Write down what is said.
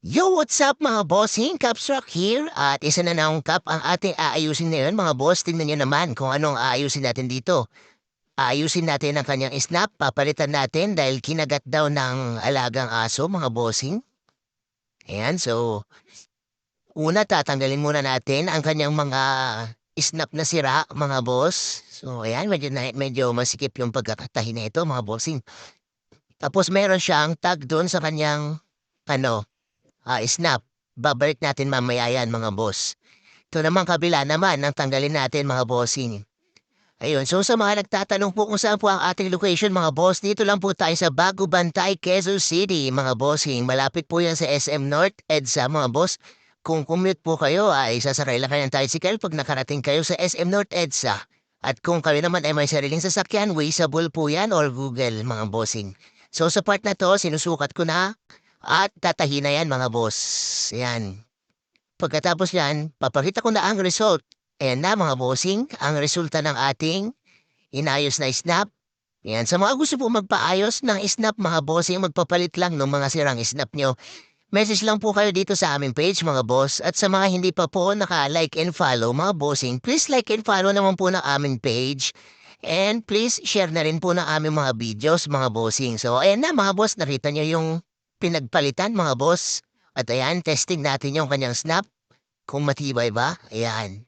Yo, what's up mga bossing? Caps Rock here at isa na naong cup ang ating aayusin ngayon mga boss. Tingnan nyo naman kung anong aayusin natin dito. Aayusin natin ang kanyang snap, papalitan natin dahil kinagat daw ng alagang aso mga bossing. Ayan, so una tatanggalin muna natin ang kanyang mga snap na sira mga boss. So ayan, medyo masikip yung pagkakatahi na ito mga bossing. Tapos meron siyang tag doon sa kanyang ano, snap. Babalik natin mamaya yan mga boss. Ito naman kabila naman ang tanggalin natin mga bossing. Ayun, so sa mga nagtatanong po kung saan po ang ating location mga boss, dito lang po tayo sa Bago Bantay, Quezon City mga bossing. Malapit po yan sa SM North, EDSA mga boss. Kung commute po kayo ay sasakay lang kayo ng tricycle pag nakarating kayo sa SM North EDSA. At kung kayo naman ay may sariling sasakyan, Wazeable po yan or Google mga bossing. So sa part na to, sinusukat ko na at tatahi na yan mga boss. Yan. Pagkatapos yan, papakita ko na ang result. Ayan na mga bossing, ang resulta ng ating inayos na snap. Yan, sa mga gusto po magpaayos ng snap mga bossing, magpapalit lang ng mga sirang snap nyo. Message lang po kayo dito sa aming page mga boss. At sa mga hindi pa po naka-like and follow mga bossing, please like and follow naman po ng aming page. And please share na rin po ng aming mga videos mga bossing. So ayan na mga boss, nakita nyo yung pinagpalitan mga boss. At ayan, testing natin yung kanyang snap. Kung matibay ba? Ayan.